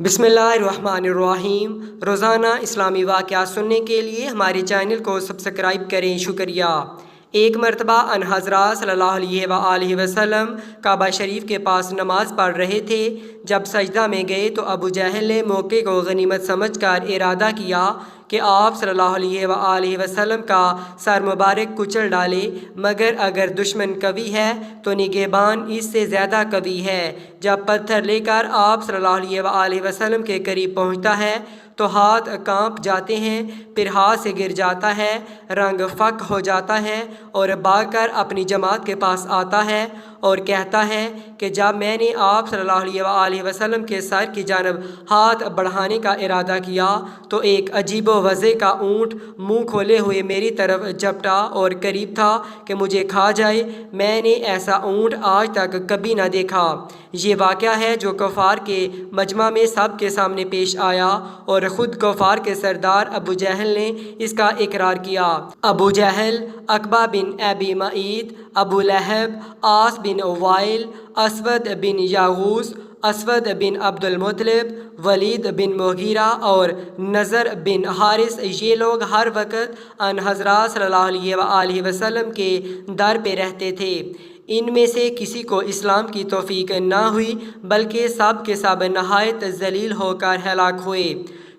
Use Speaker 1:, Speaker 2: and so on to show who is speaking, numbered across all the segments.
Speaker 1: बिस्मिल्लाहिर्रहमानिर्रहीम। रोज़ाना इस्लामी वाक़यात सुनने के लिए हमारे चैनल को सब्सक्राइब करें। शुक्रिया। एक मरतबा अन हज़रत सल्लल्लाहु अलैहि वसल्लम काबा शरीफ के पास नमाज़ पढ़ रहे थे। जब सजदा में गए तो अबू जहल ने मौके को गनीमत समझकर इरादा किया कि आप सल्लल्लाहु अलैहि वसल्लम का सर मुबारक कुचल डाले, मगर अगर दुश्मन कवि है तो निगहबान इससे ज़्यादा कवि है। जब पत्थर लेकर आप सल्लल्लाहु अलैहि वसल्लम के करीब पहुंचता है तो हाथ कांप जाते हैं, फिर हाथ से गिर जाता है, रंग फक हो जाता है और भागकर अपनी जमात के पास आता है और कहता है कि जब मैंने आप सल्लल्लाहु अलैहि वसल्लम के सर की जानब हाथ बढ़ाने का इरादा किया तो एक अजीब वज़े का ऊँट मुंह खोले हुए मेरी तरफ झपटा और करीब था कि मुझे खा जाए। मैंने ऐसा ऊँट आज तक कभी ना देखा। ये वाक़या है जो कुफ़ार के मजमा में सब के सामने पेश आया और ख़ुद कुफ़ार के सरदार अबू जहल ने इसका इकरार किया। अबू जहल, अक़बा बिन अबी मईद, अबू लहब, आस बिन वाइल, असवद बिन यागूस, असवद बिन अब्दुल मुत्तलिब, वलीद बिन मुगीरा और नज़र बिन हारिस, ये लोग हर वक्त अन हज़रत सल्लल्लाहु अलैहि वसल्लम के दर पे रहते थे। इनमें से किसी को इस्लाम की तौफीक ना हुई, बल्कि सब के सब नहायत जलील होकर हलाक हुए।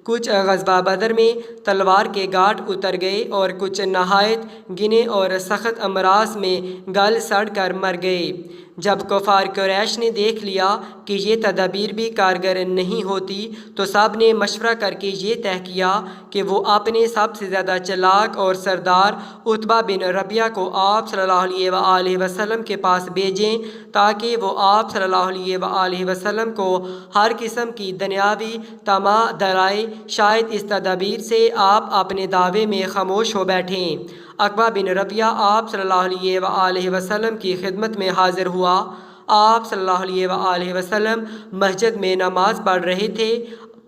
Speaker 1: कुछ ग़ज़वा बदर में तलवार के गाँठ उतर गए और कुछ नहायत गिने और सख्त अमराज में गल सड़ कर मर गए। जब कुफ़ार कुरैश ने देख लिया कि ये तदबीर भी कारगर नहीं होती तो सब ने मशवरा करके ये तय किया कि वो अपने सबसे ज़्यादा चालाक और सरदार उतबा बिन रबिया को आप सल्लल्लाहु अलैहि वसल्लम के पास भेजें ताकि वो आप सल्लल्लाहु अलैहि वसल्लम को हर किस्म की दुनियावी तमा दराए। शायद इस तदबीर से आप अपने दावे में खामोश हो बैठें। अक़बा बिन रबिया आप सल्लल्लाहु अलैहि वसल्लम की खिदमत में हाज़िर हुआ। आप सल्लल्लाहु अलैहि वसल्लम मस्जिद में नमाज पढ़ रहे थे।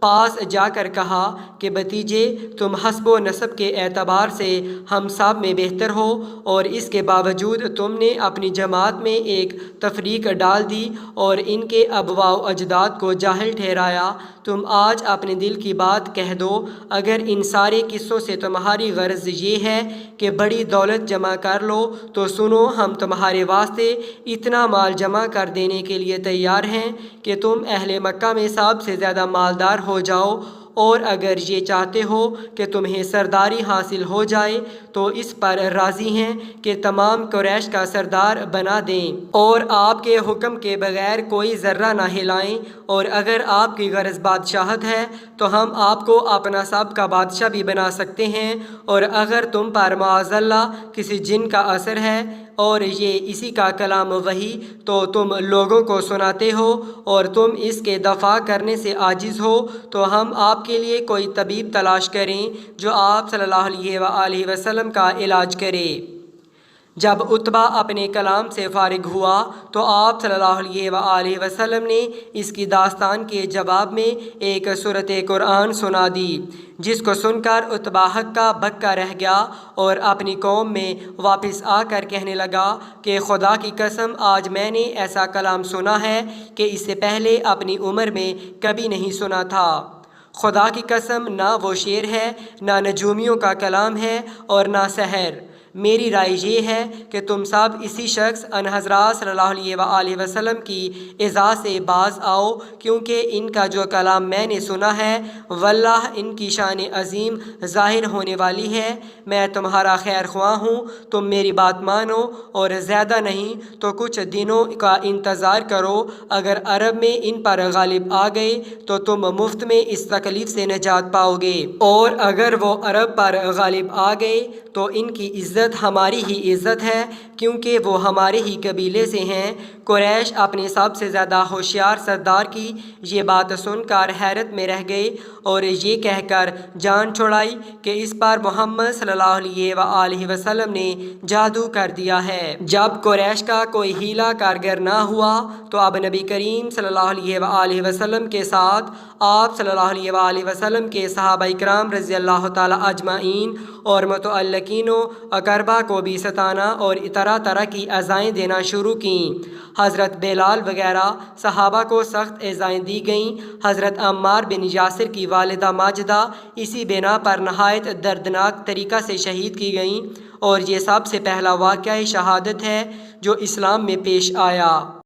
Speaker 1: पास जाकर कहा कि भतीजे, तुम हस्बो नसब के एतबार से हम सब में बेहतर हो और इसके बावजूद तुमने अपनी जमात में एक तफरीक डाल दी और इनके अबवा अजदाद को जाहिल ठहराया। तुम आज अपने दिल की बात कह दो। अगर इन सारे किस्सों से तुम्हारी गर्ज ये है कि बड़ी दौलत जमा कर लो तो सुनो, हम तुम्हारे वास्ते इतना माल जमा कर देने के लिए तैयार हैं कि तुम अहले मक्का में सबसे ज़्यादा मालदार हो जाओ, और अगर ये चाहते हो कि तुम्हें सरदारी हासिल हो जाए तो इस पर राज़ी हैं कि तमाम कुरैश का सरदार बना दें और आपके हुक्म के बगैर कोई ज़र्रा ना हिलाएं। और अगर आपकी गरज बादशाहत है तो हम आपको अपना सब का बादशाह भी बना सकते हैं। और अगर तुम पर माअज़ल्लाह किसी जिन का असर है और ये इसी का कलाम वही तो तुम लोगों को सुनाते हो और तुम इसके दफ़ा करने से आजिज़ हो, तो हम आपके लिए कोई तबीब तलाश करें जो आप सल्लल्लाहु अलैहि वसल्लम का इलाज करे। जब उतबा अपने कलाम से फारिग हुआ तो आप सल्लल्लाहु अलैहि वसल्लम ने इसकी दास्तान के जवाब में एक सूरत कुरान सुना दी, जिसको सुनकर उतबा हक्का बक्का रह गया और अपनी कौम में वापस आकर कहने लगा कि खुदा की कसम, आज मैंने ऐसा कलाम सुना है कि इससे पहले अपनी उम्र में कभी नहीं सुना था। खुदा की कसम, ना वो शेर है, ना नजूमियों का कलाम है और ना सहर। मेरी राय ये है कि तुम सब इसी शख्स अन हज़रत सल्लल्लाहु अलैहि वसल्लम की इज़ा से बाज आओ, क्योंकि इनका जो कलाम मैंने सुना है वल्लाह इनकी शान अज़ीम ज़ाहिर होने वाली है। मैं तुम्हारा खैर ख्वाह हूँ, तुम मेरी बात मानो और ज़्यादा नहीं तो कुछ दिनों का इंतज़ार करो। अगर अरब में इन पर गालिब आ गए तो तुम मुफ्त में इस तकलीफ़ से निजात पाओगे, और अगर वो अरब पर गालिब आ गए तो इनकी इज़्ज़त हमारी ही इज़्ज़त है, क्योंकि वो हमारे ही कबीले से हैं। कुरैश अपने सबसे ज़्यादा होशियार सरदार की ये बात सुनकर हैरत में रह गए और ये कहकर जान छुड़ाई कि इस पर मोहम्मद सल्लल्लाहु अलैहि वसल्लम ने जादू कर दिया है। जब कुरैश का कोई हीला कारगर ना हुआ तो अब नबी करीम सल्लल्लाहु अलैहि वसल्लम के साथ आप सल्लल्लाहु अलैहि वसल्लम के सहाबा इकराम रज़ियल्लाहु ताला अजमाइन और मुतअल्लिकीनों اقربا کو بھی ستانا اور طرح طرح کی ایذائیں دینا شروع کیں۔ حضرت بلال وغیرہ صحابہ کو سخت ایذائیں دی گئیں۔ حضرت عمار بن یاسر کی والدہ ماجدہ اسی بنا پر نہایت دردناک طریقہ سے شہید کی گئیں، اور یہ سب سے پہلا واقعہ شہادت ہے جو اسلام میں پیش آیا۔